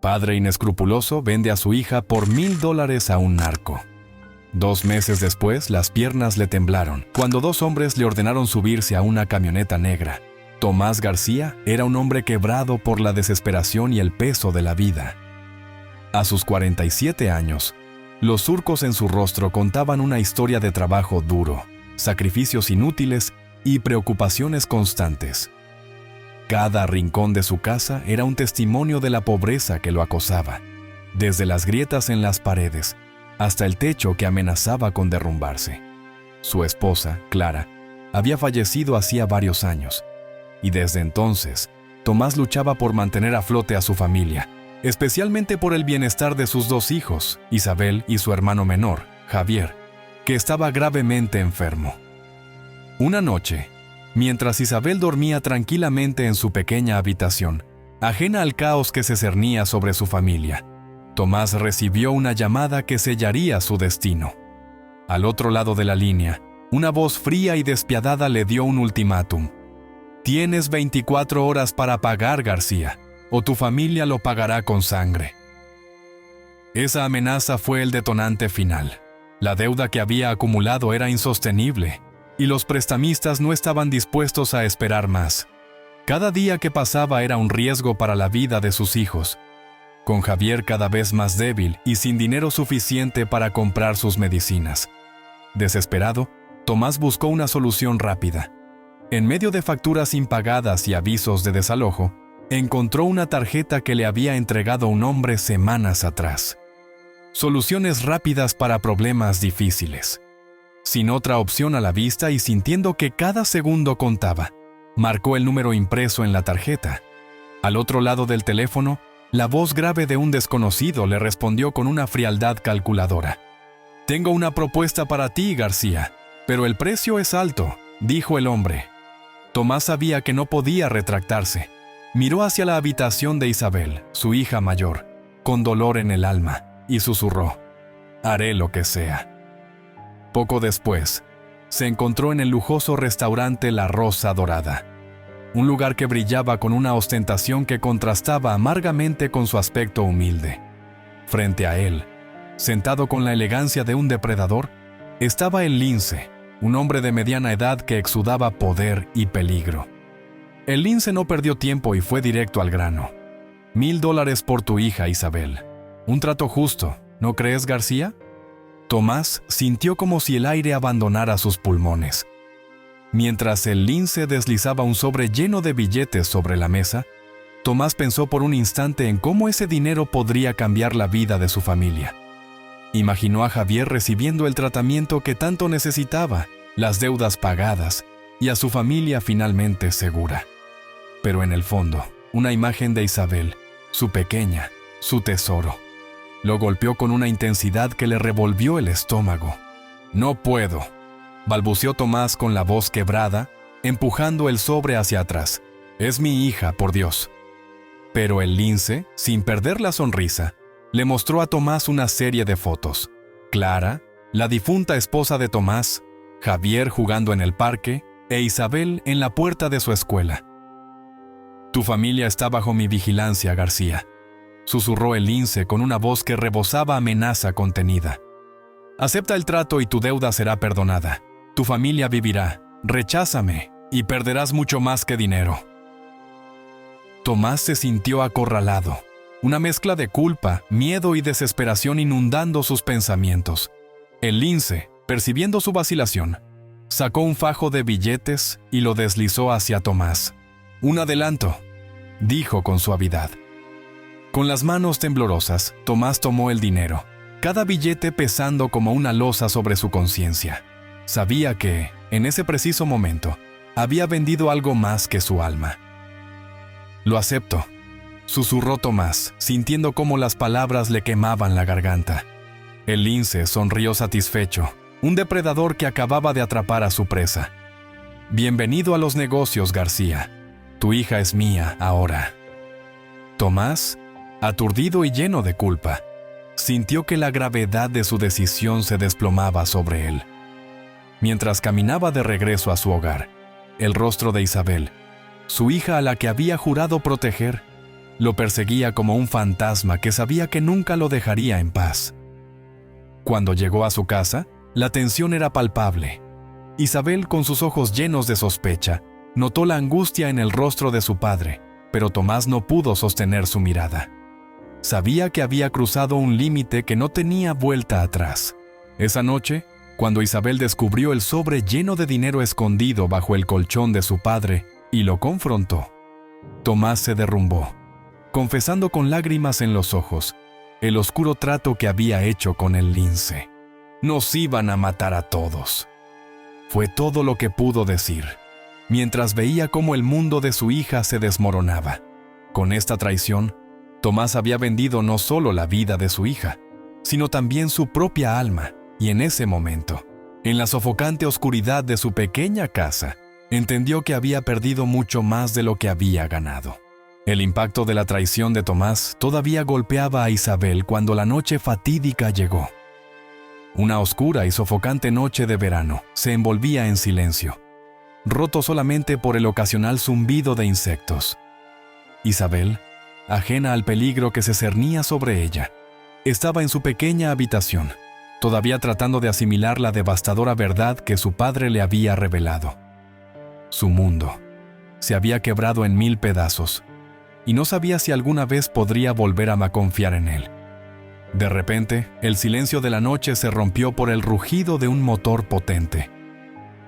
Padre inescrupuloso vende a su hija por $1000 a un narco. 2 meses después, las piernas le temblaron cuando 2 hombres le ordenaron subirse a una camioneta negra. Tomás García era un hombre quebrado por la desesperación y el peso de la vida. A sus 47 años, los surcos en su rostro contaban una historia de trabajo duro, sacrificios inútiles y preocupaciones constantes. Cada rincón de su casa era un testimonio de la pobreza que lo acosaba, desde las grietas en las paredes hasta el techo que amenazaba con derrumbarse. Su esposa, Clara, había fallecido hacía varios años, y desde entonces, Tomás luchaba por mantener a flote a su familia, especialmente por el bienestar de sus 2 hijos, Isabel y su hermano menor, Javier, que estaba gravemente enfermo. Una noche, mientras Isabel dormía tranquilamente en su pequeña habitación, ajena al caos que se cernía sobre su familia, Tomás recibió una llamada que sellaría su destino. Al otro lado de la línea, una voz fría y despiadada le dio un ultimátum. «Tienes 24 horas para pagar, García, o tu familia lo pagará con sangre». Esa amenaza fue el detonante final. La deuda que había acumulado era insostenible, y los prestamistas no estaban dispuestos a esperar más. Cada día que pasaba era un riesgo para la vida de sus hijos, con Javier cada vez más débil y sin dinero suficiente para comprar sus medicinas. Desesperado, Tomás buscó una solución rápida. En medio de facturas impagadas y avisos de desalojo, encontró una tarjeta que le había entregado un hombre semanas atrás. Soluciones rápidas para problemas difíciles. Sin otra opción a la vista y sintiendo que cada segundo contaba, marcó el número impreso en la tarjeta. Al otro lado del teléfono, la voz grave de un desconocido le respondió con una frialdad calculadora. «Tengo una propuesta para ti, García, pero el precio es alto», dijo el hombre. Tomás sabía que no podía retractarse. Miró hacia la habitación de Isabel, su hija mayor, con dolor en el alma, y susurró: «Haré lo que sea». Poco después, se encontró en el lujoso restaurante La Rosa Dorada, un lugar que brillaba con una ostentación que contrastaba amargamente con su aspecto humilde. Frente a él, sentado con la elegancia de un depredador, estaba el lince, un hombre de mediana edad que exudaba poder y peligro. El lince no perdió tiempo y fue directo al grano. $1000 por tu hija, Isabel. Un trato justo, ¿no crees, García? Tomás sintió como si el aire abandonara sus pulmones. Mientras el lince deslizaba un sobre lleno de billetes sobre la mesa, Tomás pensó por un instante en cómo ese dinero podría cambiar la vida de su familia. Imaginó a Javier recibiendo el tratamiento que tanto necesitaba, las deudas pagadas y a su familia finalmente segura. Pero en el fondo, una imagen de Isabel, su pequeña, su tesoro, lo golpeó con una intensidad que le revolvió el estómago. «No puedo», balbuceó Tomás con la voz quebrada, empujando el sobre hacia atrás. «Es mi hija, por Dios». Pero el lince, sin perder la sonrisa, le mostró a Tomás una serie de fotos. Clara, la difunta esposa de Tomás, Javier jugando en el parque e Isabel en la puerta de su escuela. «Tu familia está bajo mi vigilancia, García», susurró el lince con una voz que rebosaba amenaza contenida. «Acepta el trato y tu deuda será perdonada. Tu familia vivirá. Recházame y perderás mucho más que dinero». Tomás se sintió acorralado. Una mezcla de culpa, miedo y desesperación inundando sus pensamientos. El lince, percibiendo su vacilación, sacó un fajo de billetes y lo deslizó hacia Tomás. «Un adelanto», dijo con suavidad. Con las manos temblorosas, Tomás tomó el dinero, cada billete pesando como una losa sobre su conciencia. Sabía que, en ese preciso momento, había vendido algo más que su alma. «Lo acepto», susurró Tomás, sintiendo cómo las palabras le quemaban la garganta. El lince sonrió satisfecho, un depredador que acababa de atrapar a su presa. «Bienvenido a los negocios, García. Tu hija es mía ahora». Tomás, aturdido y lleno de culpa, sintió que la gravedad de su decisión se desplomaba sobre él. Mientras caminaba de regreso a su hogar, el rostro de Isabel, su hija a la que había jurado proteger, Lo perseguía como un fantasma que sabía que nunca lo dejaría en paz. Cuando llegó a su casa, la tensión era palpable. Isabel, con sus ojos llenos de sospecha, notó la angustia en el rostro de su padre, pero Tomás no pudo sostener su mirada. Sabía que había cruzado un límite que no tenía vuelta atrás. Esa noche, cuando Isabel descubrió el sobre lleno de dinero escondido bajo el colchón de su padre y lo confrontó, Tomás se derrumbó, confesando con lágrimas en los ojos el oscuro trato que había hecho con el lince. Nos iban a matar a todos. Fue todo lo que pudo decir, mientras veía cómo el mundo de su hija se desmoronaba. Con esta traición, Tomás había vendido no solo la vida de su hija, sino también su propia alma, y en ese momento, en la sofocante oscuridad de su pequeña casa, entendió que había perdido mucho más de lo que había ganado. El impacto de la traición de Tomás todavía golpeaba a Isabel cuando la noche fatídica llegó. Una oscura y sofocante noche de verano se envolvía en silencio, roto solamente por el ocasional zumbido de insectos. Isabel, ajena al peligro que se cernía sobre ella, estaba en su pequeña habitación, todavía tratando de asimilar la devastadora verdad que su padre le había revelado. Su mundo se había quebrado en 1000 pedazos, y no sabía si alguna vez podría volver a confiar en él. De repente, el silencio de la noche se rompió por el rugido de un motor potente.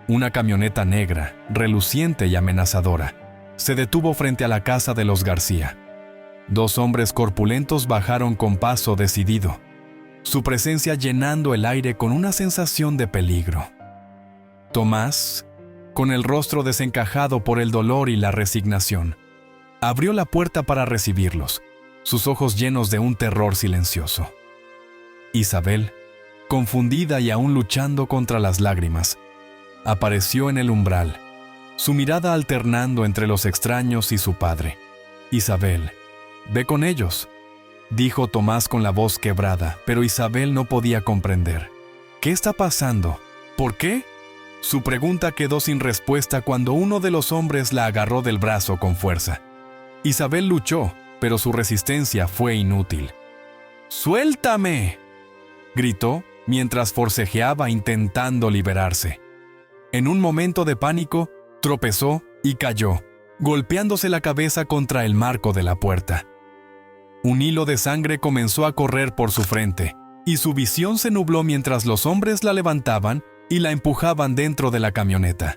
Una camioneta negra, reluciente y amenazadora, se detuvo frente a la casa de los García. 2 hombres corpulentos bajaron con paso decidido, su presencia llenando el aire con una sensación de peligro. Tomás, con el rostro desencajado por el dolor y la resignación, abrió la puerta para recibirlos, sus ojos llenos de un terror silencioso. Isabel, confundida y aún luchando contra las lágrimas, apareció en el umbral, su mirada alternando entre los extraños y su padre. «Isabel, ve con ellos», dijo Tomás con la voz quebrada, pero Isabel no podía comprender. «¿Qué está pasando? ¿Por qué?». Su pregunta quedó sin respuesta cuando uno de los hombres la agarró del brazo con fuerza. Isabel luchó, pero su resistencia fue inútil. «¡Suéltame!», gritó mientras forcejeaba intentando liberarse. En un momento de pánico, tropezó y cayó, golpeándose la cabeza contra el marco de la puerta. Un hilo de sangre comenzó a correr por su frente, y su visión se nubló mientras los hombres la levantaban y la empujaban dentro de la camioneta.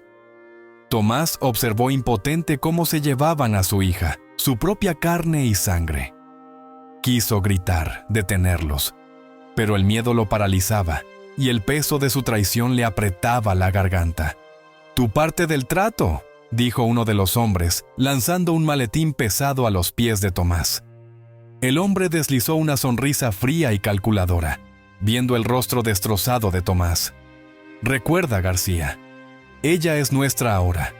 Tomás observó impotente cómo se llevaban a su hija, su propia carne y sangre. Quiso gritar, detenerlos, pero el miedo lo paralizaba y el peso de su traición le apretaba la garganta. «Tu parte del trato», dijo uno de los hombres, lanzando un maletín pesado a los pies de Tomás. El hombre deslizó una sonrisa fría y calculadora, viendo el rostro destrozado de Tomás. «Recuerda, García, ella es nuestra ahora.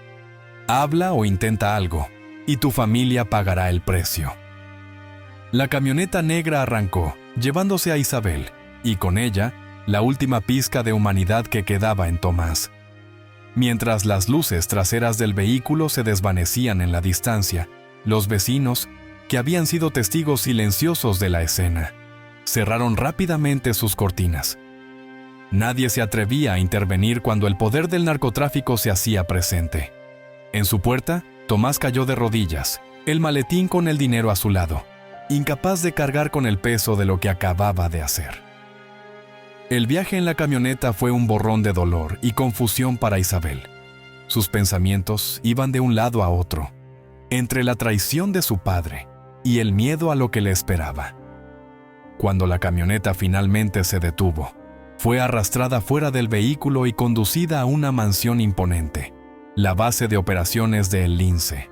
Habla o intenta algo, y tu familia pagará el precio». La camioneta negra arrancó, llevándose a Isabel, y con ella, la última pizca de humanidad que quedaba en Tomás. Mientras las luces traseras del vehículo se desvanecían en la distancia, los vecinos, que habían sido testigos silenciosos de la escena, cerraron rápidamente sus cortinas. Nadie se atrevía a intervenir cuando el poder del narcotráfico se hacía presente. En su puerta, Tomás cayó de rodillas, el maletín con el dinero a su lado, incapaz de cargar con el peso de lo que acababa de hacer. El viaje en la camioneta fue un borrón de dolor y confusión para Isabel. Sus pensamientos iban de un lado a otro, entre la traición de su padre y el miedo a lo que le esperaba. Cuando la camioneta finalmente se detuvo, fue arrastrada fuera del vehículo y conducida a una mansión imponente, la base de operaciones de El Lince.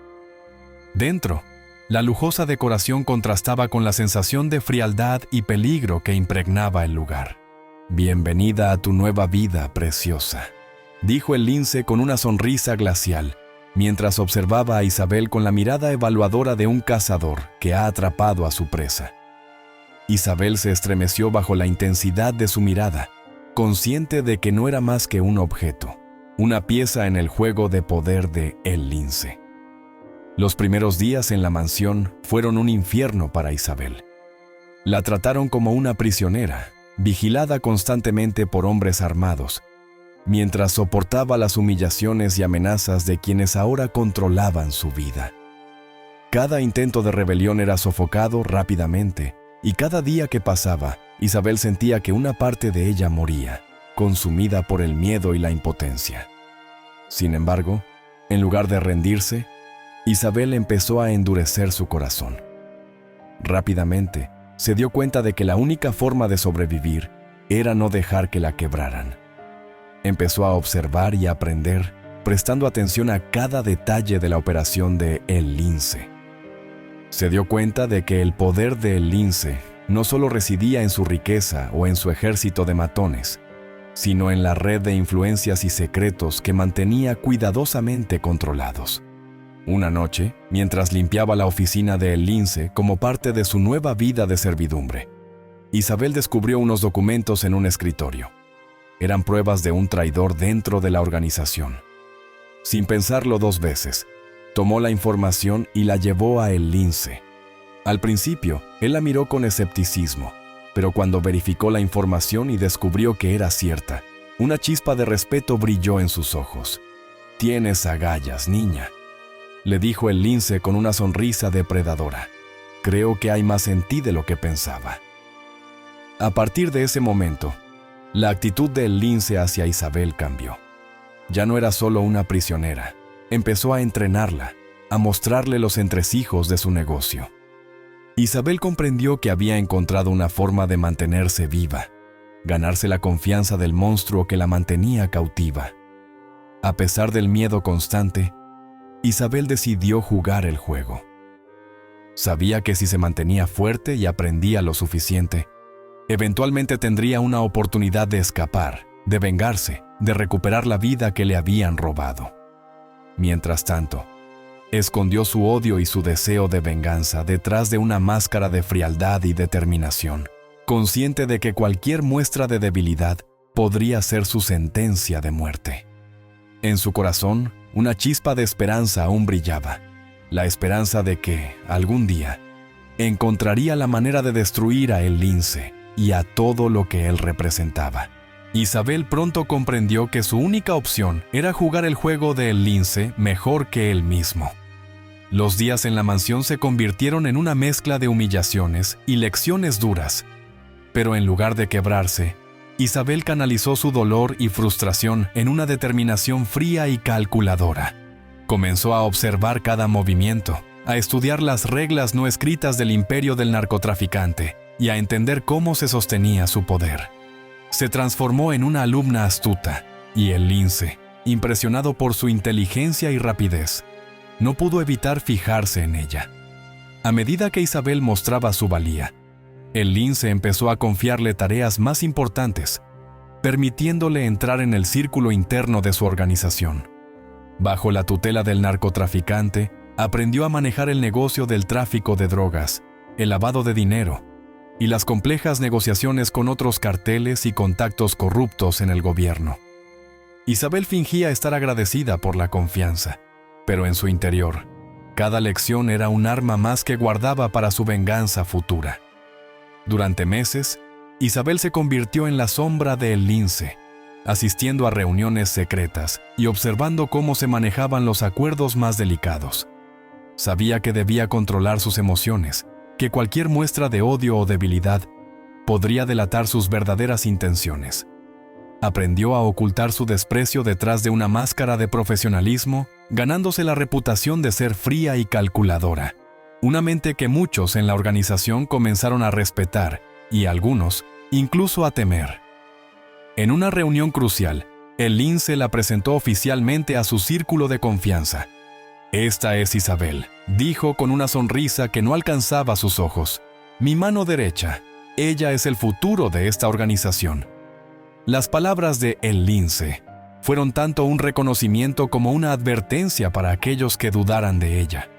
Dentro, la lujosa decoración contrastaba con la sensación de frialdad y peligro que impregnaba el lugar. «Bienvenida a tu nueva vida, preciosa», dijo el lince con una sonrisa glacial, mientras observaba a Isabel con la mirada evaluadora de un cazador que ha atrapado a su presa. Isabel se estremeció bajo la intensidad de su mirada, consciente de que no era más que un objeto, una pieza en el juego de poder de El Lince. Los primeros días en la mansión fueron un infierno para Isabel. La trataron como una prisionera, vigilada constantemente por hombres armados, mientras soportaba las humillaciones y amenazas de quienes ahora controlaban su vida. Cada intento de rebelión era sofocado rápidamente, y cada día que pasaba, Isabel sentía que una parte de ella moría, consumida por el miedo y la impotencia. Sin embargo, en lugar de rendirse, Isabel empezó a endurecer su corazón. Rápidamente, se dio cuenta de que la única forma de sobrevivir era no dejar que la quebraran. Empezó a observar y aprender, prestando atención a cada detalle de la operación de El Lince. Se dio cuenta de que el poder de El Lince no solo residía en su riqueza o en su ejército de matones, sino en la red de influencias y secretos que mantenía cuidadosamente controlados. Una noche, mientras limpiaba la oficina de El Lince como parte de su nueva vida de servidumbre, Isabel descubrió unos documentos en un escritorio. Eran pruebas de un traidor dentro de la organización. Sin pensarlo dos veces, tomó la información y la llevó a El Lince. Al principio, él la miró con escepticismo, pero cuando verificó la información y descubrió que era cierta, una chispa de respeto brilló en sus ojos. «Tienes agallas, niña», le dijo El Lince con una sonrisa depredadora. «Creo que hay más en ti de lo que pensaba». A partir de ese momento, la actitud de El Lince hacia Isabel cambió. Ya no era solo una prisionera. Empezó a entrenarla, a mostrarle los entresijos de su negocio. Isabel comprendió que había encontrado una forma de mantenerse viva, ganarse la confianza del monstruo que la mantenía cautiva. A pesar del miedo constante, Isabel decidió jugar el juego. Sabía que si se mantenía fuerte y aprendía lo suficiente, eventualmente tendría una oportunidad de escapar, de vengarse, de recuperar la vida que le habían robado. Mientras tanto, escondió su odio y su deseo de venganza detrás de una máscara de frialdad y determinación, consciente de que cualquier muestra de debilidad podría ser su sentencia de muerte. En su corazón, una chispa de esperanza aún brillaba, la esperanza de que, algún día, encontraría la manera de destruir a El Lince y a todo lo que él representaba. Isabel pronto comprendió que su única opción era jugar el juego de El Lince mejor que él mismo. Los días en la mansión se convirtieron en una mezcla de humillaciones y lecciones duras, pero en lugar de quebrarse, Isabel canalizó su dolor y frustración en una determinación fría y calculadora. Comenzó a observar cada movimiento, a estudiar las reglas no escritas del imperio del narcotraficante y a entender cómo se sostenía su poder. Se transformó en una alumna astuta, y El Lince, impresionado por su inteligencia y rapidez, no pudo evitar fijarse en ella. A medida que Isabel mostraba su valía, El Lince empezó a confiarle tareas más importantes, permitiéndole entrar en el círculo interno de su organización. Bajo la tutela del narcotraficante, aprendió a manejar el negocio del tráfico de drogas, el lavado de dinero y las complejas negociaciones con otros carteles y contactos corruptos en el gobierno. Isabel fingía estar agradecida por la confianza, pero en su interior, cada lección era un arma más que guardaba para su venganza futura. Durante meses, Isabel se convirtió en la sombra de El Lince, asistiendo a reuniones secretas y observando cómo se manejaban los acuerdos más delicados. Sabía que debía controlar sus emociones, que cualquier muestra de odio o debilidad podría delatar sus verdaderas intenciones. Aprendió a ocultar su desprecio detrás de una máscara de profesionalismo, ganándose la reputación de ser fría y calculadora. Una mente que muchos en la organización comenzaron a respetar y algunos incluso a temer. En una reunión crucial, El Lince la presentó oficialmente a su círculo de confianza. «Esta es Isabel», dijo con una sonrisa que no alcanzaba sus ojos. «Mi mano derecha. Ella es el futuro de esta organización». Las palabras de El Lince fueron tanto un reconocimiento como una advertencia para aquellos que dudaran de ella.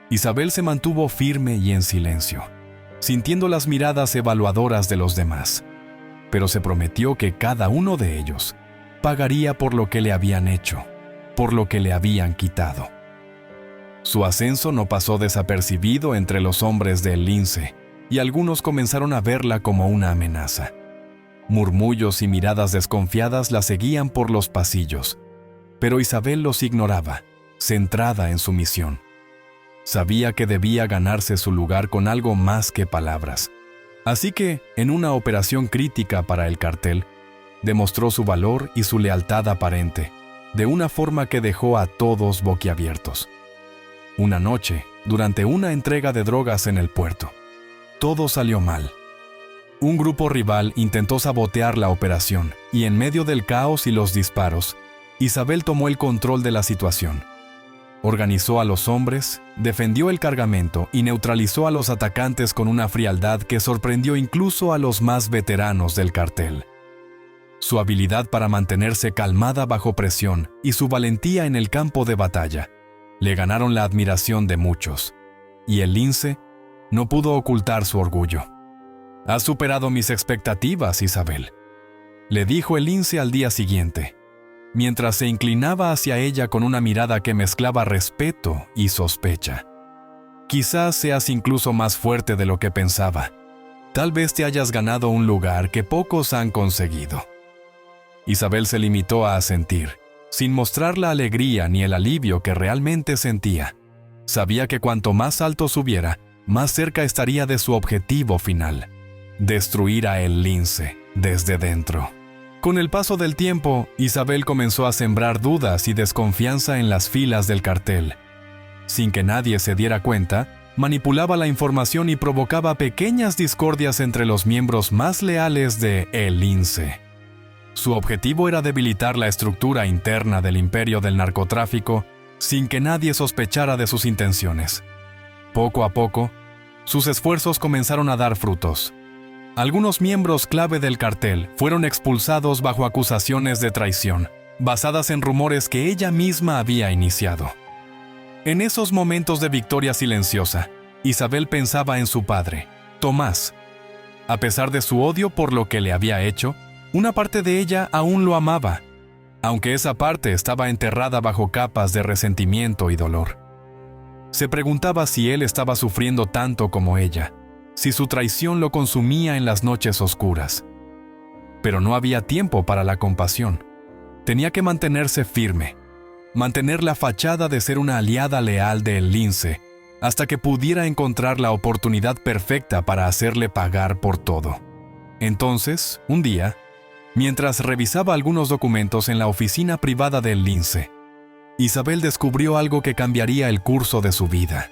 Isabel se mantuvo firme y en silencio, sintiendo las miradas evaluadoras de los demás, pero se prometió que cada uno de ellos pagaría por lo que le habían hecho, por lo que le habían quitado. Su ascenso no pasó desapercibido entre los hombres del lince, y algunos comenzaron a verla como una amenaza. Murmullos y miradas desconfiadas la seguían por los pasillos, pero Isabel los ignoraba, centrada en su misión. Sabía que debía ganarse su lugar con algo más que palabras. Así que, en una operación crítica para el cartel, demostró su valor y su lealtad aparente, de una forma que dejó a todos boquiabiertos. Una noche, durante una entrega de drogas en el puerto, todo salió mal. Un grupo rival intentó sabotear la operación y en medio del caos y los disparos, Isabel tomó el control de la situación. Organizó a los hombres, defendió el cargamento y neutralizó a los atacantes con una frialdad que sorprendió incluso a los más veteranos del cartel. Su habilidad para mantenerse calmada bajo presión y su valentía en el campo de batalla le ganaron la admiración de muchos, y el lince no pudo ocultar su orgullo. «Has superado mis expectativas, Isabel», le dijo el lince al día siguiente, mientras se inclinaba hacia ella con una mirada que mezclaba respeto y sospecha. «Quizás seas incluso más fuerte de lo que pensaba. Tal vez te hayas ganado un lugar que pocos han conseguido». Isabel se limitó a asentir, sin mostrar la alegría ni el alivio que realmente sentía. Sabía que cuanto más alto subiera, más cerca estaría de su objetivo final: destruir a el lince desde dentro. Con el paso del tiempo, Isabel comenzó a sembrar dudas y desconfianza en las filas del cartel. Sin que nadie se diera cuenta, manipulaba la información y provocaba pequeñas discordias entre los miembros más leales de El Lince. Su objetivo era debilitar la estructura interna del imperio del narcotráfico sin que nadie sospechara de sus intenciones. Poco a poco, sus esfuerzos comenzaron a dar frutos. Algunos miembros clave del cartel fueron expulsados bajo acusaciones de traición, basadas en rumores que ella misma había iniciado. En esos momentos de victoria silenciosa, Isabel pensaba en su padre, Tomás. A pesar de su odio por lo que le había hecho, una parte de ella aún lo amaba, aunque esa parte estaba enterrada bajo capas de resentimiento y dolor. Se preguntaba si él estaba sufriendo tanto como ella, si su traición lo consumía en las noches oscuras. Pero no había tiempo para la compasión. Tenía que mantenerse firme, mantener la fachada de ser una aliada leal de El Lince, hasta que pudiera encontrar la oportunidad perfecta para hacerle pagar por todo. Entonces, un día, mientras revisaba algunos documentos en la oficina privada del lince, Isabel descubrió algo que cambiaría el curso de su vida.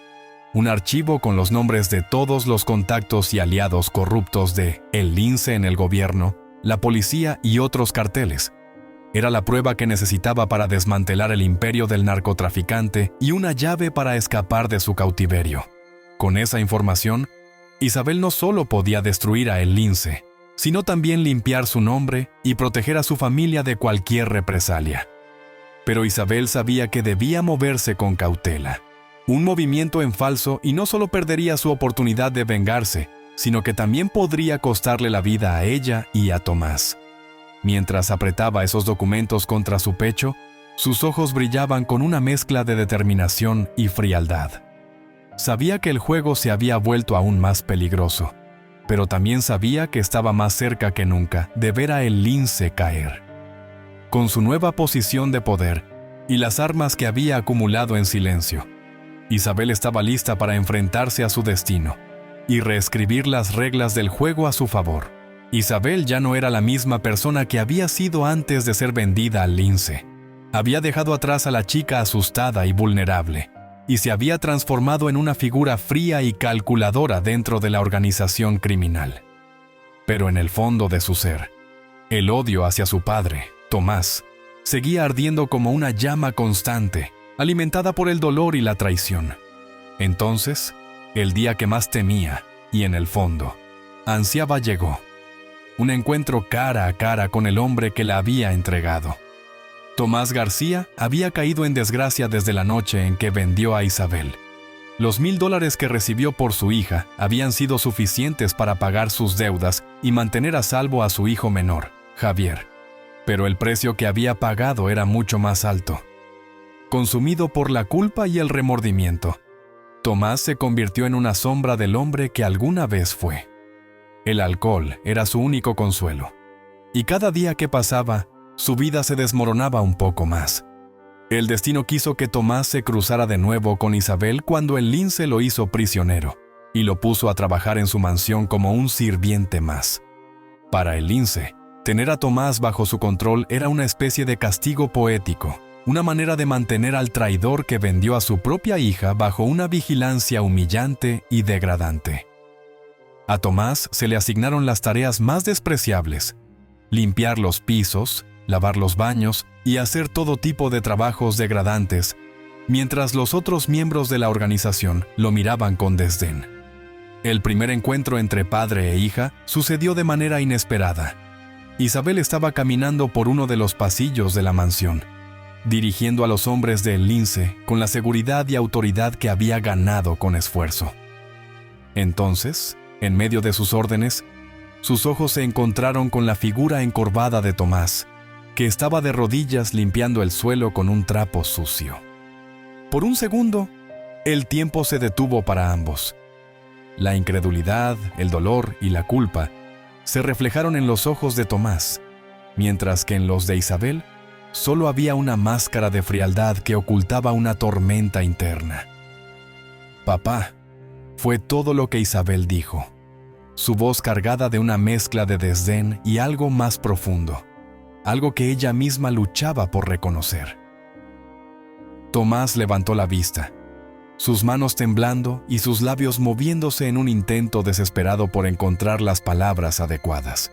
Un archivo con los nombres de todos los contactos y aliados corruptos de El Lince en el gobierno, la policía y otros carteles. Era la prueba que necesitaba para desmantelar el imperio del narcotraficante y una llave para escapar de su cautiverio. Con esa información, Isabel no solo podía destruir a El Lince, sino también limpiar su nombre y proteger a su familia de cualquier represalia. Pero Isabel sabía que debía moverse con cautela. Un movimiento en falso y no solo perdería su oportunidad de vengarse, sino que también podría costarle la vida a ella y a Tomás. Mientras apretaba esos documentos contra su pecho, sus ojos brillaban con una mezcla de determinación y frialdad. Sabía que el juego se había vuelto aún más peligroso, pero también sabía que estaba más cerca que nunca de ver a El Lince caer. Con su nueva posición de poder y las armas que había acumulado en silencio, Isabel estaba lista para enfrentarse a su destino y reescribir las reglas del juego a su favor. Isabel ya no era la misma persona que había sido antes de ser vendida al lince. Había dejado atrás a la chica asustada y vulnerable, y se había transformado en una figura fría y calculadora dentro de la organización criminal. Pero en el fondo de su ser, el odio hacia su padre, Tomás, seguía ardiendo como una llama constante, alimentada por el dolor y la traición. Entonces, el día que más temía, y en el fondo, ansiaba llegó. Un encuentro cara a cara con el hombre que la había entregado. Tomás García había caído en desgracia desde la noche en que vendió a Isabel. Los $1,000 que recibió por su hija habían sido suficientes para pagar sus deudas y mantener a salvo a su hijo menor, Javier. Pero el precio que había pagado era mucho más alto. consumido por la culpa y el remordimiento. Tomás se convirtió en una sombra del hombre que alguna vez fue. El alcohol era su único consuelo, y cada día que pasaba, su vida se desmoronaba un poco más. El destino quiso que Tomás se cruzara de nuevo con Isabel cuando el lince lo hizo prisionero y lo puso a trabajar en su mansión como un sirviente más. Para el lince, tener a Tomás bajo su control era una especie de castigo poético, una manera de mantener al traidor que vendió a su propia hija bajo una vigilancia humillante y degradante. A Tomás se le asignaron las tareas más despreciables: limpiar los pisos, lavar los baños y hacer todo tipo de trabajos degradantes, mientras los otros miembros de la organización lo miraban con desdén. El primer encuentro entre padre e hija sucedió de manera inesperada. Isabel estaba caminando por uno de los pasillos de la mansión, dirigiendo a los hombres del lince con la seguridad y autoridad que había ganado con esfuerzo. Entonces, en medio de sus órdenes, sus ojos se encontraron con la figura encorvada de Tomás, que estaba de rodillas limpiando el suelo con un trapo sucio. Por un segundo, el tiempo se detuvo para ambos. La incredulidad, el dolor y la culpa se reflejaron en los ojos de Tomás, mientras que en los de Isabel solo había una máscara de frialdad que ocultaba una tormenta interna. «Papá», fue todo lo que Isabel dijo, su voz cargada de una mezcla de desdén y algo más profundo, algo que ella misma luchaba por reconocer. Tomás levantó la vista, sus manos temblando y sus labios moviéndose en un intento desesperado por encontrar las palabras adecuadas.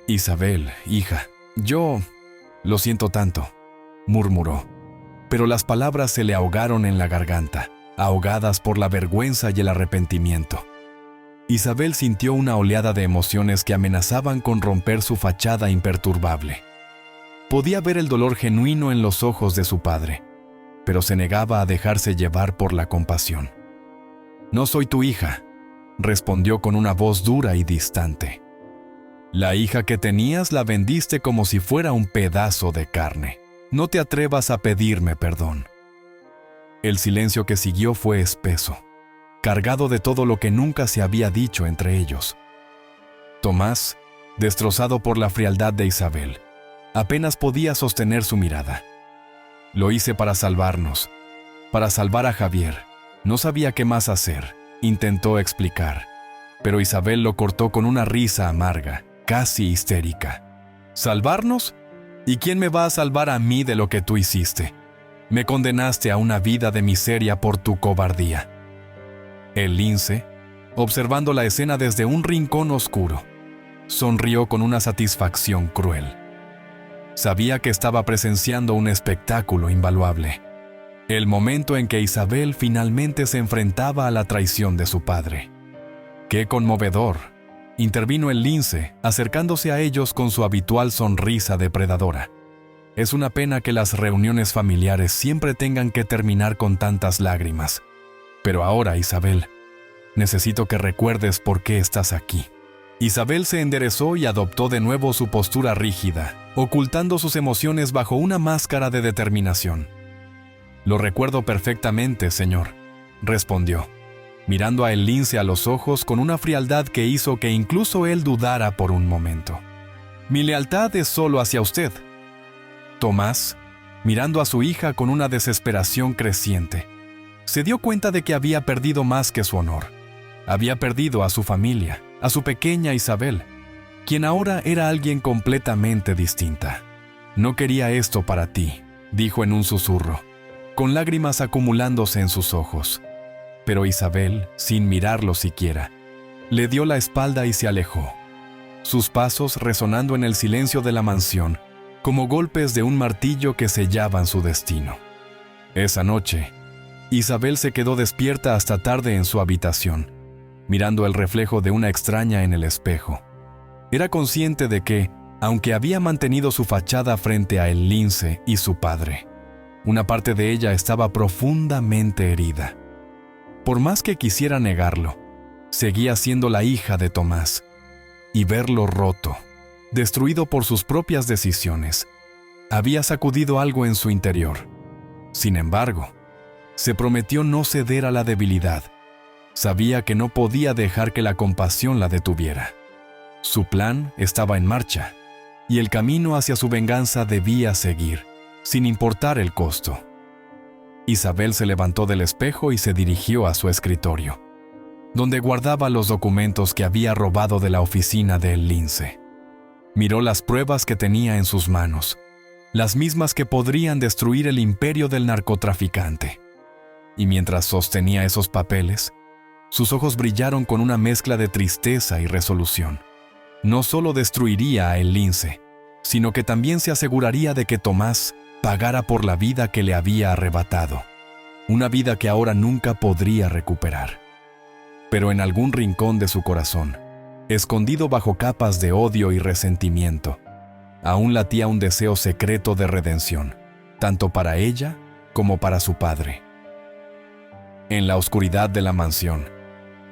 «Isabel, hija, yo lo siento tanto», murmuró, pero las palabras se le ahogaron en la garganta, ahogadas por la vergüenza y el arrepentimiento. Isabel sintió una oleada de emociones que amenazaban con romper su fachada imperturbable. Podía ver el dolor genuino en los ojos de su padre, pero se negaba a dejarse llevar por la compasión. «No soy tu hija», respondió con una voz dura y distante. «La hija que tenías la vendiste como si fuera un pedazo de carne. No te atrevas a pedirme perdón». El silencio que siguió fue espeso, cargado de todo lo que nunca se había dicho entre ellos. Tomás, destrozado por la frialdad de Isabel, apenas podía sostener su mirada. «Lo hice para salvarnos, para salvar a Javier. No sabía qué más hacer», intentó explicar, pero Isabel lo cortó con una risa amarga, casi histérica. «¿Salvarnos? ¿Y quién me va a salvar a mí de lo que tú hiciste? Me condenaste a una vida de miseria por tu cobardía». El lince, observando la escena desde un rincón oscuro, sonrió con una satisfacción cruel. Sabía que estaba presenciando un espectáculo invaluable, el momento en que Isabel finalmente se enfrentaba a la traición de su padre. «¡Qué conmovedor!», intervino el lince, acercándose a ellos con su habitual sonrisa depredadora. «Es una pena que las reuniones familiares siempre tengan que terminar con tantas lágrimas. Pero ahora, Isabel, necesito que recuerdes por qué estás aquí». Isabel se enderezó y adoptó de nuevo su postura rígida, ocultando sus emociones bajo una máscara de determinación. «Lo recuerdo perfectamente, señor», respondió, mirando a el lince a los ojos con una frialdad que hizo que incluso él dudara por un momento. «Mi lealtad es solo hacia usted». Tomás, mirando a su hija con una desesperación creciente, se dio cuenta de que había perdido más que su honor. Había perdido a su familia, a su pequeña Isabel, quien ahora era alguien completamente distinta. «No quería esto para ti», dijo en un susurro, con lágrimas acumulándose en sus ojos. Pero Isabel, sin mirarlo siquiera, le dio la espalda y se alejó, sus pasos resonando en el silencio de la mansión, como golpes de un martillo que sellaban su destino. Esa noche, Isabel se quedó despierta hasta tarde en su habitación, mirando el reflejo de una extraña en el espejo. Era consciente de que, aunque había mantenido su fachada frente a el lince y su padre, una parte de ella estaba profundamente herida. Por más que quisiera negarlo, seguía siendo la hija de Tomás, y verlo roto, destruido por sus propias decisiones, había sacudido algo en su interior. Sin embargo, se prometió no ceder a la debilidad. Sabía que no podía dejar que la compasión la detuviera. Su plan estaba en marcha, y el camino hacia su venganza debía seguir, sin importar el costo. Isabel se levantó del espejo y se dirigió a su escritorio, donde guardaba los documentos que había robado de la oficina de El Lince. Miró las pruebas que tenía en sus manos, las mismas que podrían destruir el imperio del narcotraficante. Y mientras sostenía esos papeles, sus ojos brillaron con una mezcla de tristeza y resolución. No solo destruiría a El Lince, sino que también se aseguraría de que Tomás pagara por la vida que le había arrebatado, una vida que ahora nunca podría recuperar. Pero en algún rincón de su corazón, escondido bajo capas de odio y resentimiento, aún latía un deseo secreto de redención, tanto para ella como para su padre. En la oscuridad de la mansión,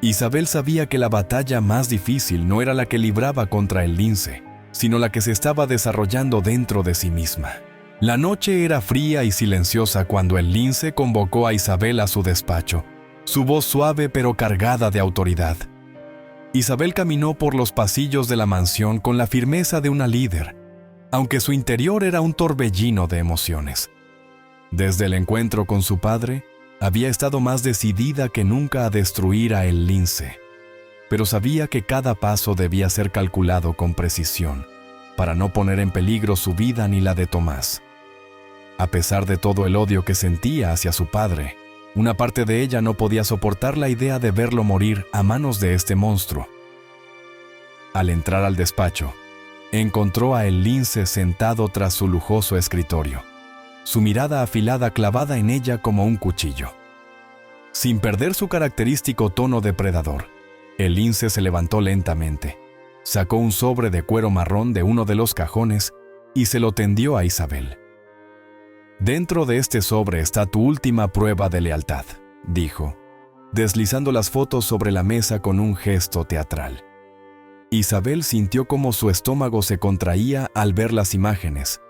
Isabel sabía que la batalla más difícil no era la que libraba contra El Lince, sino la que se estaba desarrollando dentro de sí misma. La noche era fría y silenciosa cuando El Lince convocó a Isabel a su despacho, su voz suave pero cargada de autoridad. Isabel caminó por los pasillos de la mansión con la firmeza de una líder, aunque su interior era un torbellino de emociones. Desde el encuentro con su padre, había estado más decidida que nunca a destruir a El Lince, pero sabía que cada paso debía ser calculado con precisión, para no poner en peligro su vida ni la de Tomás. A pesar de todo el odio que sentía hacia su padre, una parte de ella no podía soportar la idea de verlo morir a manos de este monstruo. Al entrar al despacho, encontró a El Lince sentado tras su lujoso escritorio, su mirada afilada clavada en ella como un cuchillo. Sin perder su característico tono depredador, El Lince se levantó lentamente, sacó un sobre de cuero marrón de uno de los cajones y se lo tendió a Isabel. «Dentro de este sobre está tu última prueba de lealtad», dijo, deslizando las fotos sobre la mesa con un gesto teatral. Isabel sintió cómo su estómago se contraía al ver las imágenes.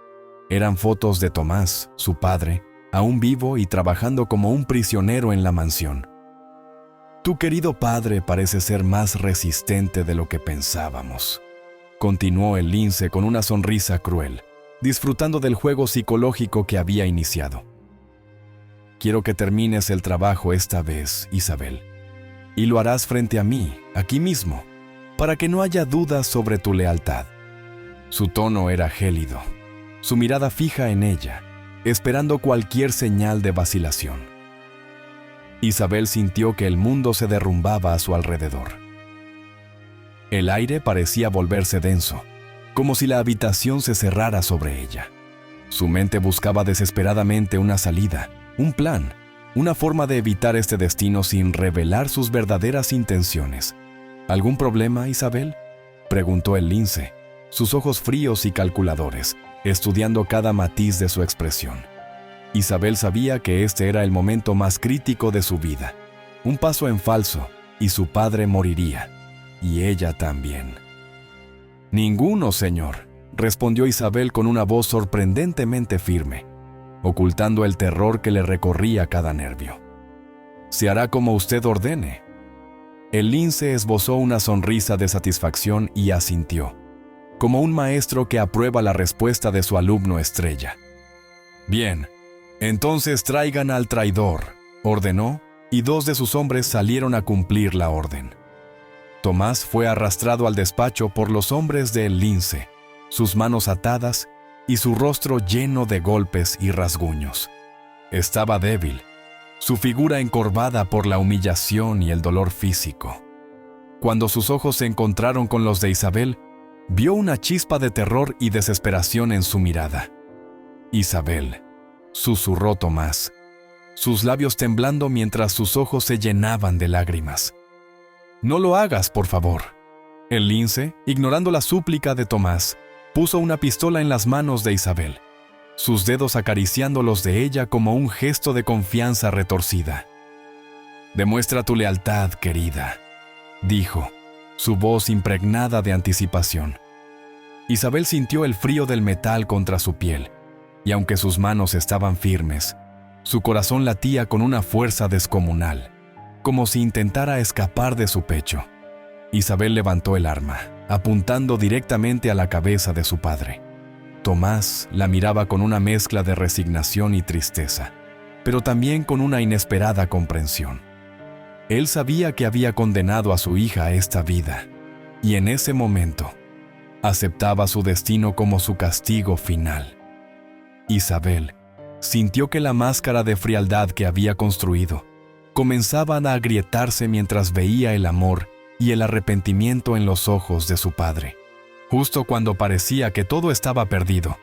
Eran fotos de Tomás, su padre, aún vivo y trabajando como un prisionero en la mansión. «Tu querido padre parece ser más resistente de lo que pensábamos», continuó El Lince con una sonrisa cruel, disfrutando del juego psicológico que había iniciado. «Quiero que termines el trabajo esta vez, Isabel, y lo harás frente a mí, aquí mismo, para que no haya dudas sobre tu lealtad». Su tono era gélido, su mirada fija en ella, esperando cualquier señal de vacilación. Isabel sintió que el mundo se derrumbaba a su alrededor. El aire parecía volverse denso, como si la habitación se cerrara sobre ella. Su mente buscaba desesperadamente una salida, un plan, una forma de evitar este destino sin revelar sus verdaderas intenciones. «¿Algún problema, Isabel?», preguntó El Lince, sus ojos fríos y calculadores, estudiando cada matiz de su expresión. Isabel sabía que este era el momento más crítico de su vida. Un paso en falso y su padre moriría, y ella también. «Ninguno, señor», respondió Isabel con una voz sorprendentemente firme, ocultando el terror que le recorría cada nervio. «Se hará como usted ordene». El Lince esbozó una sonrisa de satisfacción y asintió, como un maestro que aprueba la respuesta de su alumno estrella. «Bien, entonces traigan al traidor», ordenó, y 2 de sus hombres salieron a cumplir la orden. Tomás fue arrastrado al despacho por los hombres de El Lince, sus manos atadas y su rostro lleno de golpes y rasguños. Estaba débil, su figura encorvada por la humillación y el dolor físico. Cuando sus ojos se encontraron con los de Isabel, vio una chispa de terror y desesperación en su mirada. «Isabel», susurró Tomás, sus labios temblando mientras sus ojos se llenaban de lágrimas. «No lo hagas, por favor». El Lince, ignorando la súplica de Tomás, puso una pistola en las manos de Isabel, sus dedos acariciando los de ella como un gesto de confianza retorcida. «Demuestra tu lealtad, querida», dijo, su voz impregnada de anticipación. Isabel sintió el frío del metal contra su piel, y aunque sus manos estaban firmes, Su corazón latía con una fuerza descomunal, como si intentara escapar de su pecho. Isabel levantó el arma, apuntando directamente a la cabeza de su padre. Tomás la miraba con una mezcla de resignación y tristeza, pero también con una inesperada comprensión. Él sabía que había condenado a su hija a esta vida, y en ese momento aceptaba su destino como su castigo final. Isabel sintió que la máscara de frialdad que había construido comenzaba a agrietarse mientras veía el amor y el arrepentimiento en los ojos de su padre. Justo cuando parecía que todo estaba perdido,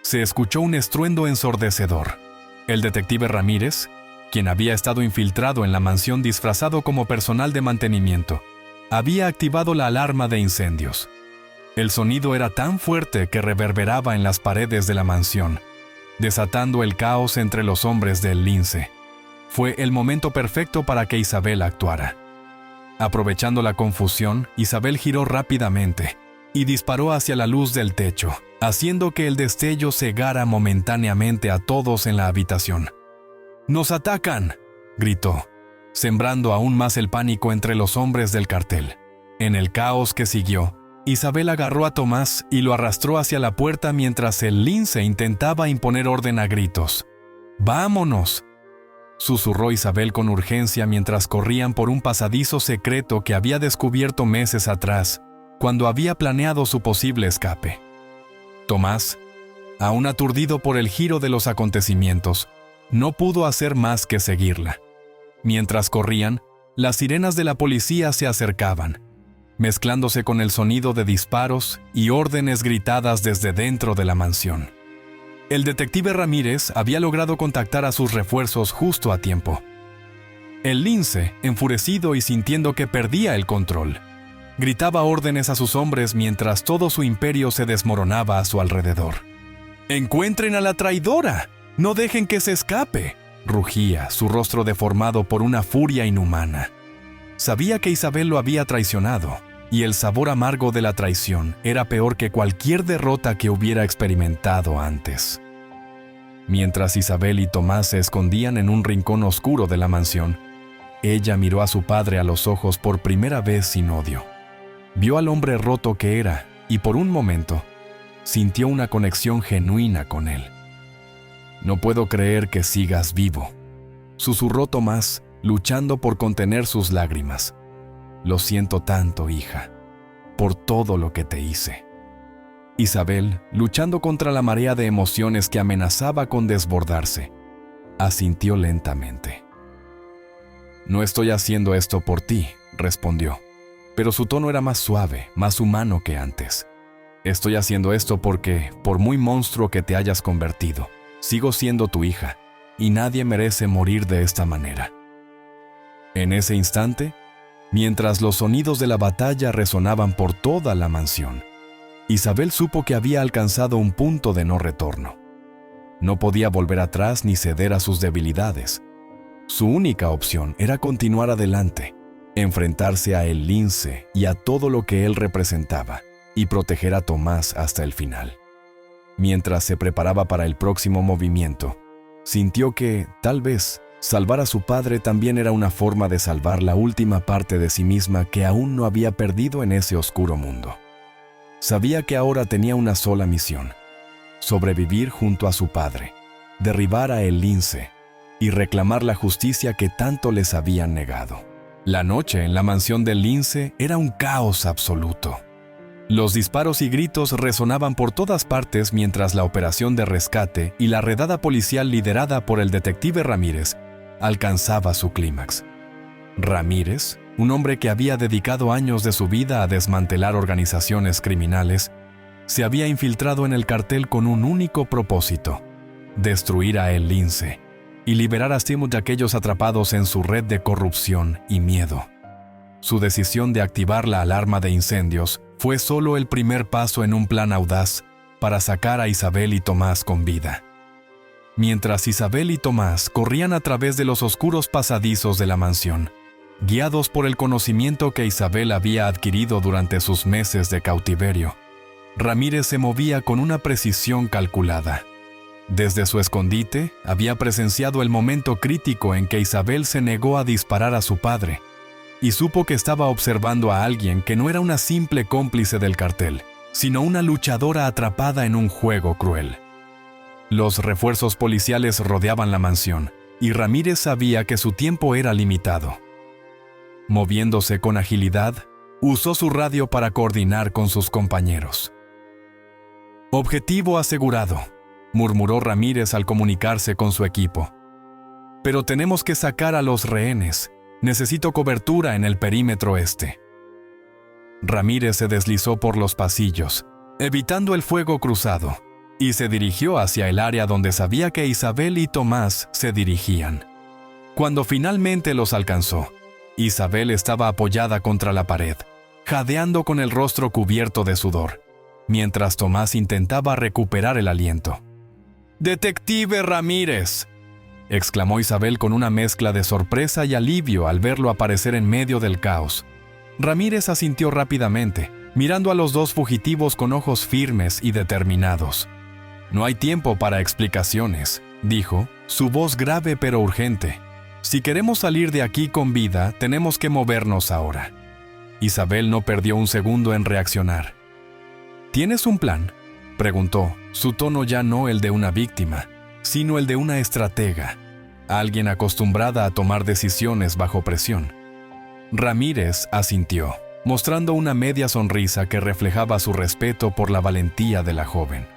se escuchó un estruendo ensordecedor. El detective Ramírez, quien había estado infiltrado en la mansión disfrazado como personal de mantenimiento, había activado la alarma de incendios. El sonido era tan fuerte que reverberaba en las paredes de la mansión, desatando el caos entre los hombres del lince. Fue el momento perfecto para que Isabel actuara. Aprovechando la confusión, Isabel giró rápidamente y disparó hacia la luz del techo, haciendo que el destello cegara momentáneamente a todos en la habitación. ¡Nos atacan!, gritó, sembrando aún más el pánico entre los hombres del cartel. En el caos que siguió, Isabel agarró a Tomás y lo arrastró hacia la puerta mientras el lince intentaba imponer orden a gritos. ¡Vámonos!, susurró Isabel con urgencia mientras corrían por un pasadizo secreto que había descubierto meses atrás, cuando había planeado su posible escape. Tomás, aún aturdido por el giro de los acontecimientos, no pudo hacer más que seguirla. Mientras corrían, las sirenas de la policía se acercaban, mezclándose con el sonido de disparos y órdenes gritadas desde dentro de la mansión. El detective Ramírez había logrado contactar a sus refuerzos justo a tiempo. El lince, enfurecido y sintiendo que perdía el control, gritaba órdenes a sus hombres mientras todo su imperio se desmoronaba a su alrededor. ¡Encuentren a la traidora! ¡No dejen que se escape!, rugía, su rostro deformado por una furia inhumana. Sabía que Isabel lo había traicionado, y el sabor amargo de la traición era peor que cualquier derrota que hubiera experimentado antes. Mientras Isabel y Tomás se escondían en un rincón oscuro de la mansión, ella miró a su padre a los ojos por primera vez sin odio. Vio al hombre roto que era, y por un momento, sintió una conexión genuina con él. «No puedo creer que sigas vivo», susurró Tomás, luchando por contener sus lágrimas. «Lo siento tanto, hija, por todo lo que te hice». Isabel, luchando contra la marea de emociones que amenazaba con desbordarse, asintió lentamente. «No estoy haciendo esto por ti», respondió, pero su tono era más suave, más humano que antes. «Estoy haciendo esto porque, por muy monstruo que te hayas convertido, sigo siendo tu hija, y nadie merece morir de esta manera». En ese instante, mientras los sonidos de la batalla resonaban por toda la mansión, Isabel supo que había alcanzado un punto de no retorno. No podía volver atrás ni ceder a sus debilidades. Su única opción era continuar adelante, enfrentarse a el lince y a todo lo que él representaba, y proteger a Tomás hasta el final. Mientras se preparaba para el próximo movimiento, sintió que, tal vez, salvar a su padre también era una forma de salvar la última parte de sí misma que aún no había perdido en ese oscuro mundo. Sabía que ahora tenía una sola misión: sobrevivir junto a su padre, derribar a el lince y reclamar la justicia que tanto les habían negado. La noche en la mansión del lince era un caos absoluto. Los disparos y gritos resonaban por todas partes mientras la operación de rescate y la redada policial liderada por el detective Ramírez alcanzaba su clímax. Ramírez, un hombre que había dedicado años de su vida a desmantelar organizaciones criminales, se había infiltrado en el cartel con un único propósito: destruir a el lince y liberar a Simon de aquellos atrapados en su red de corrupción y miedo. Su decisión de activar la alarma de incendios fue solo el primer paso en un plan audaz para sacar a Isabel y Tomás con vida. Mientras Isabel y Tomás corrían a través de los oscuros pasadizos de la mansión, guiados por el conocimiento que Isabel había adquirido durante sus meses de cautiverio, Ramírez se movía con una precisión calculada. Desde su escondite, había presenciado el momento crítico en que Isabel se negó a disparar a su padre, y supo que estaba observando a alguien que no era una simple cómplice del cartel, sino una luchadora atrapada en un juego cruel. Los refuerzos policiales rodeaban la mansión, y Ramírez sabía que su tiempo era limitado. Moviéndose con agilidad, usó su radio para coordinar con sus compañeros. «Objetivo asegurado», murmuró Ramírez al comunicarse con su equipo. «Pero tenemos que sacar a los rehenes. Necesito cobertura en el perímetro este». Ramírez se deslizó por los pasillos, evitando el fuego cruzado, y se dirigió hacia el área donde sabía que Isabel y Tomás se dirigían. Cuando finalmente los alcanzó, Isabel estaba apoyada contra la pared, jadeando con el rostro cubierto de sudor, mientras Tomás intentaba recuperar el aliento. «¡Detective Ramírez!», exclamó Isabel con una mezcla de sorpresa y alivio al verlo aparecer en medio del caos. Ramírez asintió rápidamente, mirando a los dos fugitivos con ojos firmes y determinados. «No hay tiempo para explicaciones», dijo, su voz grave pero urgente. «Si queremos salir de aquí con vida, tenemos que movernos ahora». Isabel no perdió un segundo en reaccionar. «¿Tienes un plan?», preguntó, su tono ya no el de una víctima, sino el de una estratega, alguien acostumbrada a tomar decisiones bajo presión. Ramírez asintió, mostrando una media sonrisa que reflejaba su respeto por la valentía de la joven.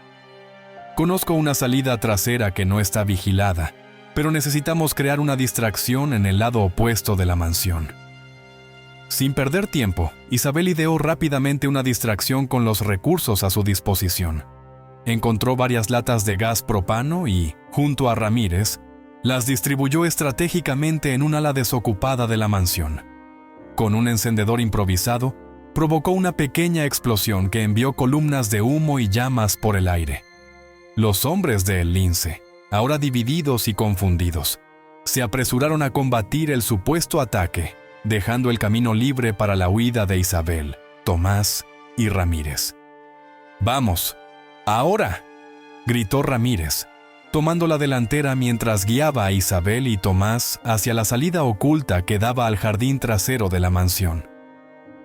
«Conozco una salida trasera que no está vigilada, pero necesitamos crear una distracción en el lado opuesto de la mansión». Sin perder tiempo, Isabel ideó rápidamente una distracción con los recursos a su disposición. Encontró varias latas de gas propano y, junto a Ramírez, las distribuyó estratégicamente en un ala desocupada de la mansión. Con un encendedor improvisado, provocó una pequeña explosión que envió columnas de humo y llamas por el aire. Los hombres de El Lince, ahora divididos y confundidos, se apresuraron a combatir el supuesto ataque, dejando el camino libre para la huida de Isabel, Tomás y Ramírez. «¡Vamos! ¡Ahora!», gritó Ramírez, tomando la delantera mientras guiaba a Isabel y Tomás hacia la salida oculta que daba al jardín trasero de la mansión.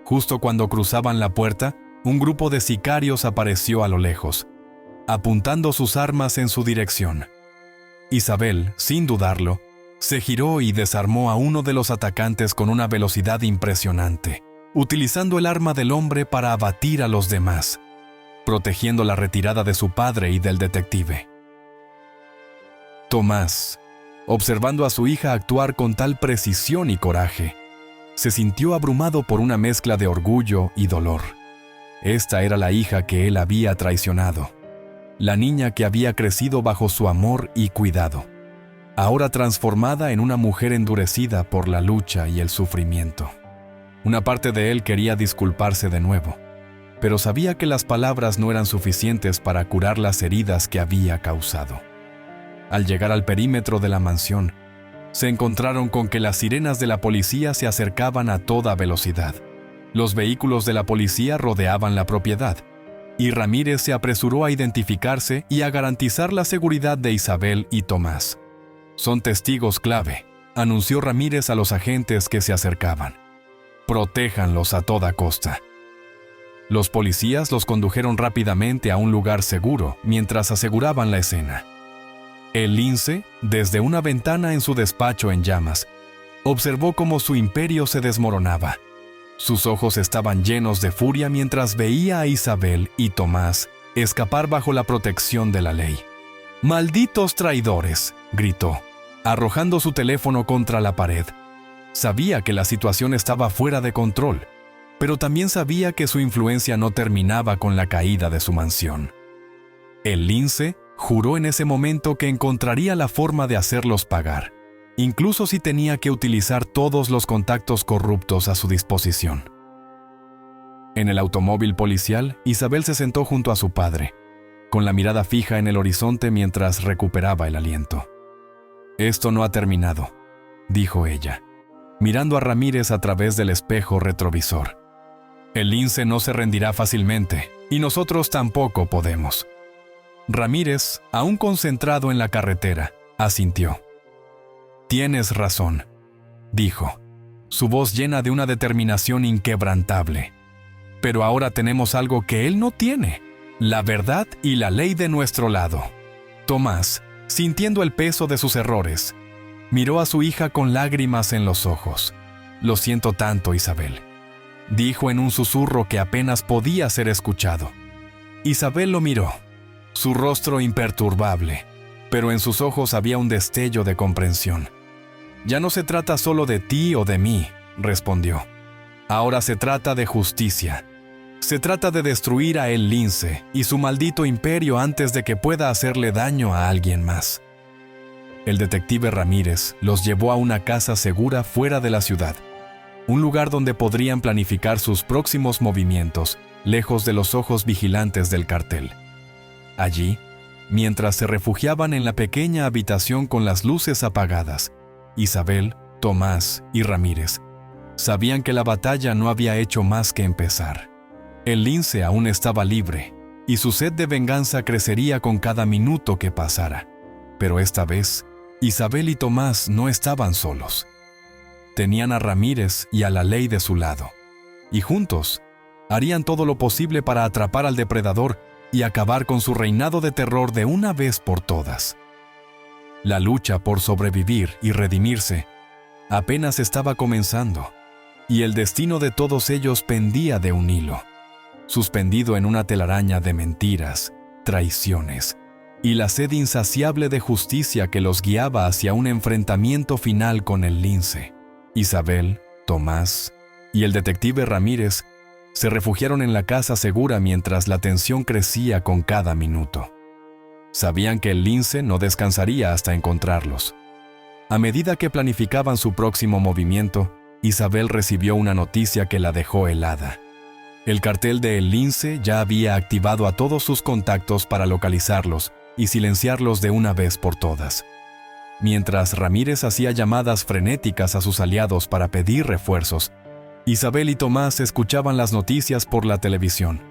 Justo cuando cruzaban la puerta, un grupo de sicarios apareció a lo lejos, apuntando sus armas en su dirección. Isabel, sin dudarlo, se giró y desarmó a uno de los atacantes con una velocidad impresionante, utilizando el arma del hombre para abatir a los demás, protegiendo la retirada de su padre y del detective. Tomás, observando a su hija actuar con tal precisión y coraje, se sintió abrumado por una mezcla de orgullo y dolor. Esta era la hija que él había traicionado, la niña que había crecido bajo su amor y cuidado, ahora transformada en una mujer endurecida por la lucha y el sufrimiento. Una parte de él quería disculparse de nuevo, pero sabía que las palabras no eran suficientes para curar las heridas que había causado. Al llegar al perímetro de la mansión, se encontraron con que las sirenas de la policía se acercaban a toda velocidad. Los vehículos de la policía rodeaban la propiedad, y Ramírez se apresuró a identificarse y a garantizar la seguridad de Isabel y Tomás. «Son testigos clave», anunció Ramírez a los agentes que se acercaban. «Protéjanlos a toda costa». Los policías los condujeron rápidamente a un lugar seguro mientras aseguraban la escena. El Lince, desde una ventana en su despacho en llamas, observó cómo su imperio se desmoronaba. Sus ojos estaban llenos de furia mientras veía a Isabel y Tomás escapar bajo la protección de la ley. «¡Malditos traidores!», gritó, arrojando su teléfono contra la pared. Sabía que la situación estaba fuera de control, pero también sabía que su influencia no terminaba con la caída de su mansión. El Lince juró en ese momento que encontraría la forma de hacerlos pagar, incluso si tenía que utilizar todos los contactos corruptos a su disposición. En el automóvil policial, Isabel se sentó junto a su padre, con la mirada fija en el horizonte mientras recuperaba el aliento. «Esto no ha terminado», dijo ella, mirando a Ramírez a través del espejo retrovisor. «El Lince no se rendirá fácilmente, y nosotros tampoco podemos». Ramírez, aún concentrado en la carretera, asintió. «Tienes razón», dijo, su voz llena de una determinación inquebrantable. «Pero ahora tenemos algo que él no tiene, la verdad y la ley de nuestro lado». Tomás, sintiendo el peso de sus errores, miró a su hija con lágrimas en los ojos. «Lo siento tanto, Isabel», dijo en un susurro que apenas podía ser escuchado. Isabel lo miró, su rostro imperturbable, pero en sus ojos había un destello de comprensión. «Ya no se trata solo de ti o de mí», respondió. «Ahora se trata de justicia. Se trata de destruir a el lince y su maldito imperio antes de que pueda hacerle daño a alguien más». El detective Ramírez los llevó a una casa segura fuera de la ciudad, un lugar donde podrían planificar sus próximos movimientos, lejos de los ojos vigilantes del cartel. Allí, mientras se refugiaban en la pequeña habitación con las luces apagadas, Isabel, Tomás y Ramírez sabían que la batalla no había hecho más que empezar. El lince aún estaba libre, y su sed de venganza crecería con cada minuto que pasara. Pero esta vez, Isabel y Tomás no estaban solos. Tenían a Ramírez y a la ley de su lado, y juntos harían todo lo posible para atrapar al depredador y acabar con su reinado de terror de una vez por todas. La lucha por sobrevivir y redimirse apenas estaba comenzando, y el destino de todos ellos pendía de un hilo, suspendido en una telaraña de mentiras, traiciones y la sed insaciable de justicia que los guiaba hacia un enfrentamiento final con el lince. Isabel, Tomás y el detective Ramírez se refugiaron en la casa segura mientras la tensión crecía con cada minuto. Sabían que el lince no descansaría hasta encontrarlos. A medida que planificaban su próximo movimiento, Isabel recibió una noticia que la dejó helada. El cartel de El Lince ya había activado a todos sus contactos para localizarlos y silenciarlos de una vez por todas. Mientras Ramírez hacía llamadas frenéticas a sus aliados para pedir refuerzos, Isabel y Tomás escuchaban las noticias por la televisión.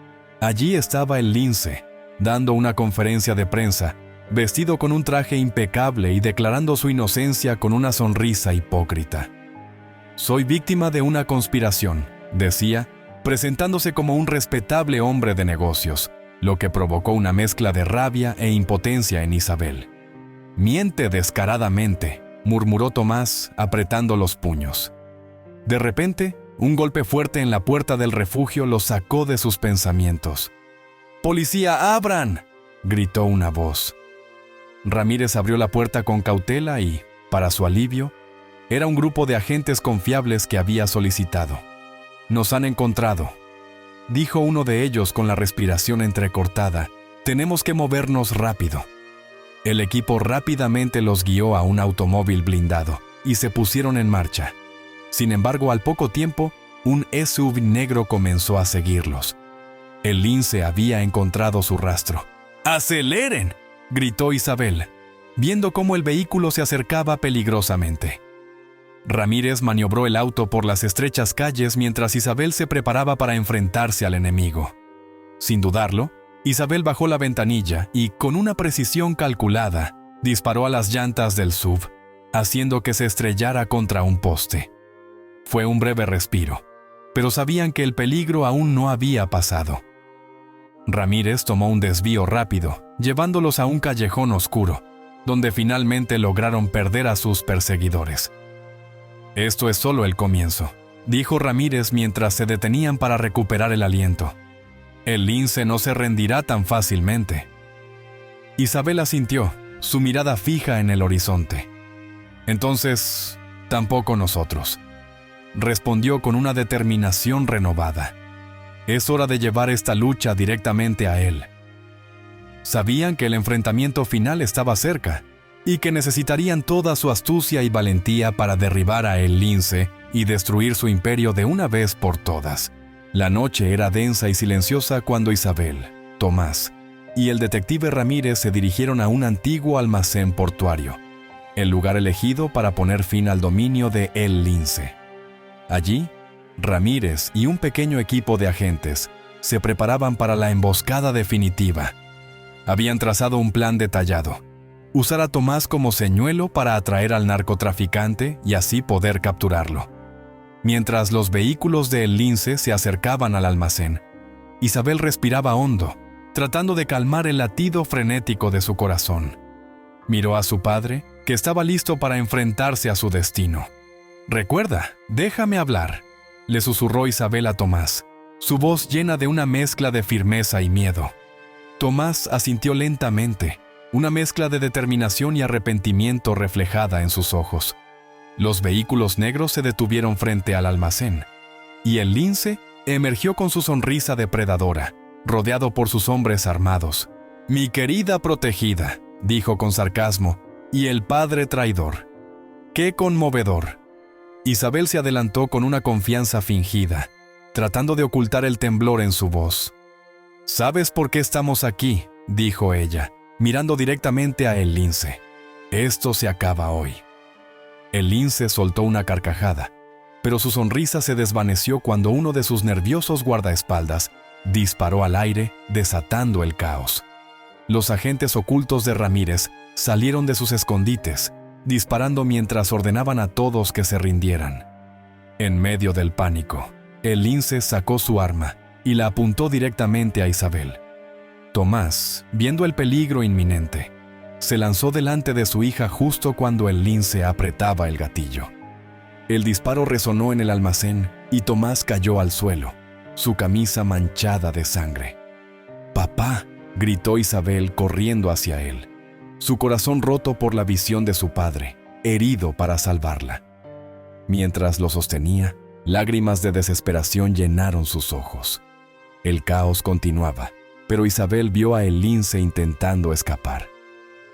Allí estaba El Lince, dando una conferencia de prensa, vestido con un traje impecable y declarando su inocencia con una sonrisa hipócrita. «Soy víctima de una conspiración», decía, presentándose como un respetable hombre de negocios, lo que provocó una mezcla de rabia e impotencia en Isabel. «Miente descaradamente», murmuró Tomás, apretando los puños. De repente, un golpe fuerte en la puerta del refugio los sacó de sus pensamientos. «¡Policía, abran!», gritó una voz. Ramírez abrió la puerta con cautela y, para su alivio, era un grupo de agentes confiables que había solicitado. «Nos han encontrado», dijo uno de ellos con la respiración entrecortada. «Tenemos que movernos rápido». El equipo rápidamente los guió a un automóvil blindado y se pusieron en marcha. Sin embargo, al poco tiempo, un SUV negro comenzó a seguirlos. El lince había encontrado su rastro. «¡Aceleren!», gritó Isabel, viendo cómo el vehículo se acercaba peligrosamente. Ramírez maniobró el auto por las estrechas calles mientras Isabel se preparaba para enfrentarse al enemigo. Sin dudarlo, Isabel bajó la ventanilla y, con una precisión calculada, disparó a las llantas del SUV, haciendo que se estrellara contra un poste. Fue un breve respiro, pero sabían que el peligro aún no había pasado. Ramírez tomó un desvío rápido, llevándolos a un callejón oscuro, donde finalmente lograron perder a sus perseguidores. «Esto es solo el comienzo», dijo Ramírez mientras se detenían para recuperar el aliento. «El lince no se rendirá tan fácilmente». Isabel asintió, su mirada fija en el horizonte. «Entonces, tampoco nosotros», respondió con una determinación renovada. «Es hora de llevar esta lucha directamente a él». Sabían que el enfrentamiento final estaba cerca y que necesitarían toda su astucia y valentía para derribar a El Lince y destruir su imperio de una vez por todas. La noche era densa y silenciosa cuando Isabel, Tomás y el detective Ramírez se dirigieron a un antiguo almacén portuario, el lugar elegido para poner fin al dominio de El Lince. Allí, Ramírez y un pequeño equipo de agentes se preparaban para la emboscada definitiva. Habían trazado un plan detallado: usar a Tomás como señuelo para atraer al narcotraficante y así poder capturarlo. Mientras los vehículos de El Lince se acercaban al almacén, Isabel respiraba hondo, tratando de calmar el latido frenético de su corazón. Miró a su padre, que estaba listo para enfrentarse a su destino. «Recuerda, déjame hablar», le susurró Isabel a Tomás, su voz llena de una mezcla de firmeza y miedo. Tomás asintió lentamente, una mezcla de determinación y arrepentimiento reflejada en sus ojos. Los vehículos negros se detuvieron frente al almacén, y El Lince emergió con su sonrisa depredadora, rodeado por sus hombres armados. «Mi querida protegida», dijo con sarcasmo, «y el padre traidor». ¡Qué conmovedor! Isabel se adelantó con una confianza fingida, tratando de ocultar el temblor en su voz. «¿Sabes por qué estamos aquí?», dijo ella, mirando directamente a El Lince. «Esto se acaba hoy». El Lince soltó una carcajada, pero su sonrisa se desvaneció cuando uno de sus nerviosos guardaespaldas disparó al aire, desatando el caos. Los agentes ocultos de Ramírez salieron de sus escondites, disparando mientras ordenaban a todos que se rindieran. En medio del pánico, El Lince sacó su arma y la apuntó directamente a Isabel. Tomás, viendo el peligro inminente, se lanzó delante de su hija justo cuando El Lince apretaba el gatillo. El disparo resonó en el almacén y Tomás cayó al suelo, su camisa manchada de sangre. «¡Papá!», gritó Isabel corriendo hacia él, su corazón roto por la visión de su padre, herido para salvarla. Mientras lo sostenía, lágrimas de desesperación llenaron sus ojos. El caos continuaba, pero Isabel vio a El Lince intentando escapar.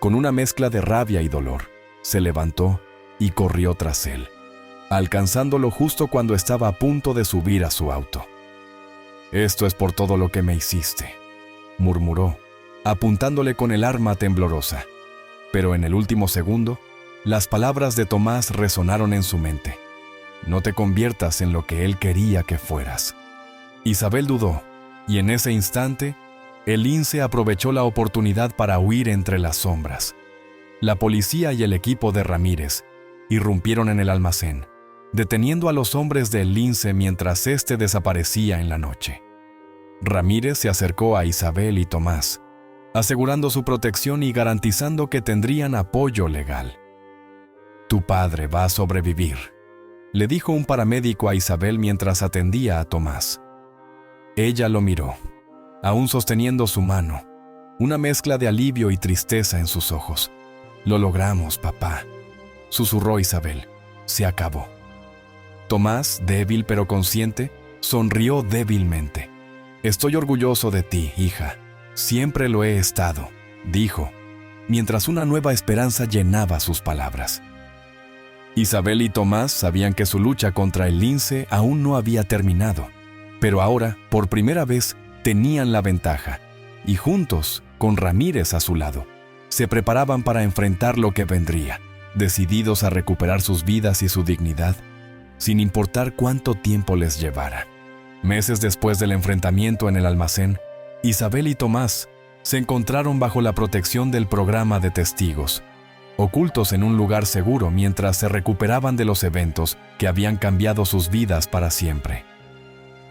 Con una mezcla de rabia y dolor, se levantó y corrió tras él, alcanzándolo justo cuando estaba a punto de subir a su auto. «Esto es por todo lo que me hiciste», murmuró, apuntándole con el arma temblorosa. Pero en el último segundo, las palabras de Tomás resonaron en su mente. «No te conviertas en lo que él quería que fueras». Isabel dudó, y en ese instante, El Lince aprovechó la oportunidad para huir entre las sombras. La policía y el equipo de Ramírez irrumpieron en el almacén, deteniendo a los hombres de El Lince mientras éste desaparecía en la noche. Ramírez se acercó a Isabel y Tomás, asegurando su protección y garantizando que tendrían apoyo legal. «Tu padre va a sobrevivir», le dijo un paramédico a Isabel mientras atendía a Tomás. Ella lo miró, aún sosteniendo su mano, una mezcla de alivio y tristeza en sus ojos. «Lo logramos, papá», susurró Isabel. «Se acabó». Tomás, débil pero consciente, sonrió débilmente. «Estoy orgulloso de ti, hija. Siempre lo he estado», dijo, mientras una nueva esperanza llenaba sus palabras. Isabel y Tomás sabían que su lucha contra El Lince aún no había terminado, pero ahora, por primera vez, tenían la ventaja, y juntos, con Ramírez a su lado, se preparaban para enfrentar lo que vendría, decididos a recuperar sus vidas y su dignidad, sin importar cuánto tiempo les llevara. Meses después del enfrentamiento en el almacén, Isabel y Tomás se encontraron bajo la protección del programa de testigos, ocultos en un lugar seguro mientras se recuperaban de los eventos que habían cambiado sus vidas para siempre.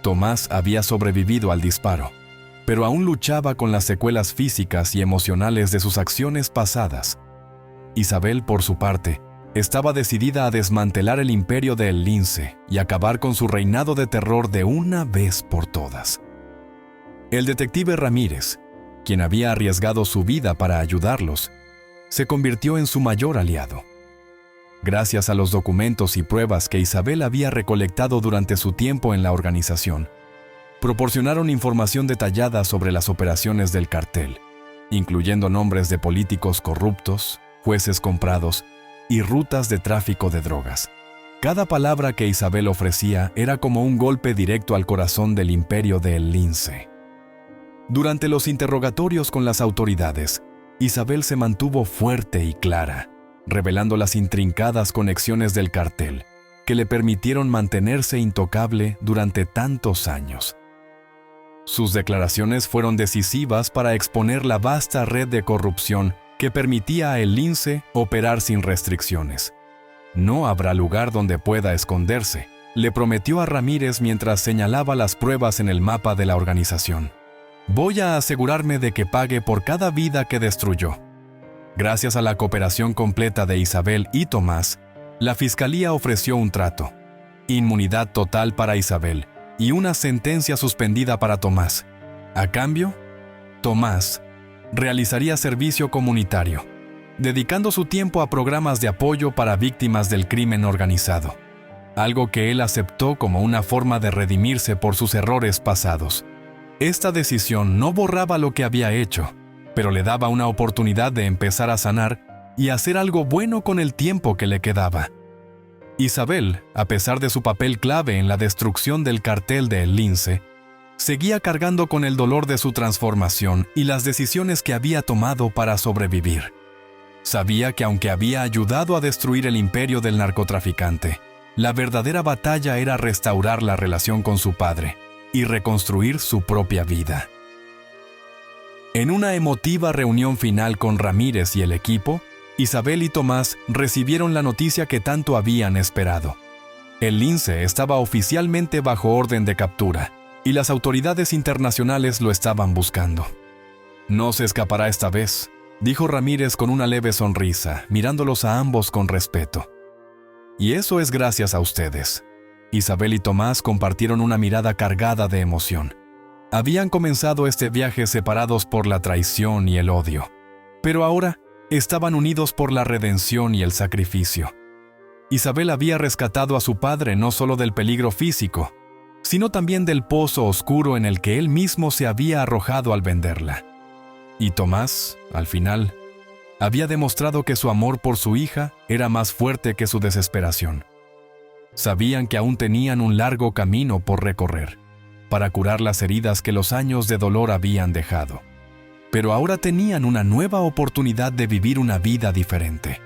Tomás había sobrevivido al disparo, pero aún luchaba con las secuelas físicas y emocionales de sus acciones pasadas. Isabel, por su parte, estaba decidida a desmantelar el imperio de El Lince y acabar con su reinado de terror de una vez por todas. El detective Ramírez, quien había arriesgado su vida para ayudarlos, se convirtió en su mayor aliado. Gracias a los documentos y pruebas que Isabel había recolectado durante su tiempo en la organización, proporcionaron información detallada sobre las operaciones del cartel, incluyendo nombres de políticos corruptos, jueces comprados y rutas de tráfico de drogas. Cada palabra que Isabel ofrecía era como un golpe directo al corazón del imperio de El Lince. Durante los interrogatorios con las autoridades, Isabel se mantuvo fuerte y clara, revelando las intrincadas conexiones del cartel que le permitieron mantenerse intocable durante tantos años. Sus declaraciones fueron decisivas para exponer la vasta red de corrupción que permitía a el lince operar sin restricciones. No habrá lugar donde pueda esconderse, le prometió a Ramírez mientras señalaba las pruebas en el mapa de la organización. Voy a asegurarme de que pague por cada vida que destruyó. Gracias a la cooperación completa de Isabel y Tomás, la fiscalía ofreció un trato: inmunidad total para Isabel y una sentencia suspendida para Tomás. A cambio, Tomás realizaría servicio comunitario, dedicando su tiempo a programas de apoyo para víctimas del crimen organizado, algo que él aceptó como una forma de redimirse por sus errores pasados. Esta decisión no borraba lo que había hecho, pero le daba una oportunidad de empezar a sanar y hacer algo bueno con el tiempo que le quedaba. Isabel, a pesar de su papel clave en la destrucción del cartel de El Lince, seguía cargando con el dolor de su transformación y las decisiones que había tomado para sobrevivir. Sabía que aunque había ayudado a destruir el imperio del narcotraficante, la verdadera batalla era restaurar la relación con su padre y reconstruir su propia vida. En una emotiva reunión final con Ramírez y el equipo, Isabel y Tomás recibieron la noticia que tanto habían esperado. El lince estaba oficialmente bajo orden de captura, y las autoridades internacionales lo estaban buscando. No se escapará esta vez, dijo Ramírez con una leve sonrisa, mirándolos a ambos con respeto. Y eso es gracias a ustedes. Isabel y Tomás compartieron una mirada cargada de emoción. Habían comenzado este viaje separados por la traición y el odio, pero ahora estaban unidos por la redención y el sacrificio. Isabel había rescatado a su padre no solo del peligro físico, sino también del pozo oscuro en el que él mismo se había arrojado al venderla. Y Tomás, al final, había demostrado que su amor por su hija era más fuerte que su desesperación. Sabían que aún tenían un largo camino por recorrer, para curar las heridas que los años de dolor habían dejado. Pero ahora tenían una nueva oportunidad de vivir una vida diferente.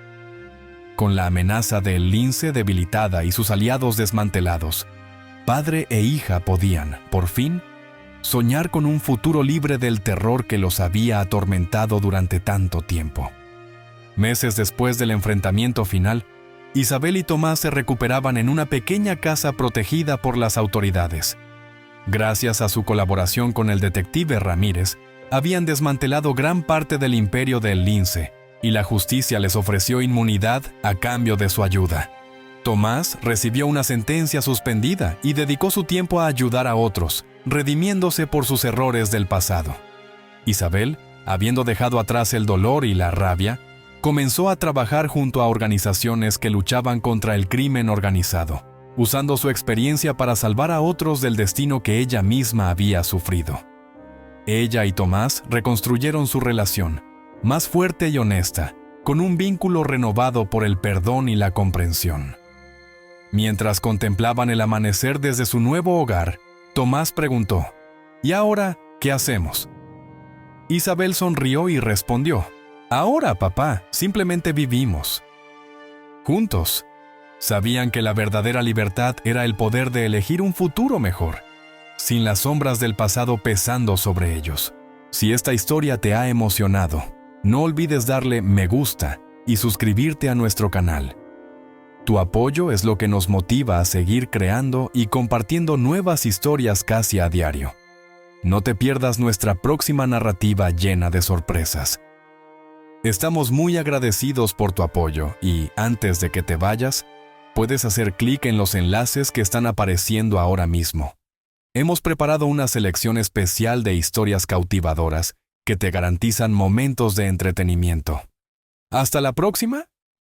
Con la amenaza del lince debilitada y sus aliados desmantelados, padre e hija podían, por fin, soñar con un futuro libre del terror que los había atormentado durante tanto tiempo. Meses después del enfrentamiento final, Isabel y Tomás se recuperaban en una pequeña casa protegida por las autoridades. Gracias a su colaboración con el detective Ramírez, habían desmantelado gran parte del imperio del lince, y la justicia les ofreció inmunidad a cambio de su ayuda. Tomás recibió una sentencia suspendida y dedicó su tiempo a ayudar a otros, redimiéndose por sus errores del pasado. Isabel, habiendo dejado atrás el dolor y la rabia, comenzó a trabajar junto a organizaciones que luchaban contra el crimen organizado, usando su experiencia para salvar a otros del destino que ella misma había sufrido. Ella y Tomás reconstruyeron su relación, más fuerte y honesta, con un vínculo renovado por el perdón y la comprensión. Mientras contemplaban el amanecer desde su nuevo hogar, Tomás preguntó: ¿Y ahora qué hacemos? Isabel sonrió y respondió: Ahora, papá, simplemente vivimos. Juntos, sabían que la verdadera libertad era el poder de elegir un futuro mejor, sin las sombras del pasado pesando sobre ellos. Si esta historia te ha emocionado, no olvides darle me gusta y suscribirte a nuestro canal. Tu apoyo es lo que nos motiva a seguir creando y compartiendo nuevas historias casi a diario. No te pierdas nuestra próxima narrativa llena de sorpresas. Estamos muy agradecidos por tu apoyo y, antes de que te vayas, puedes hacer clic en los enlaces que están apareciendo ahora mismo. Hemos preparado una selección especial de historias cautivadoras que te garantizan momentos de entretenimiento. ¡Hasta la próxima!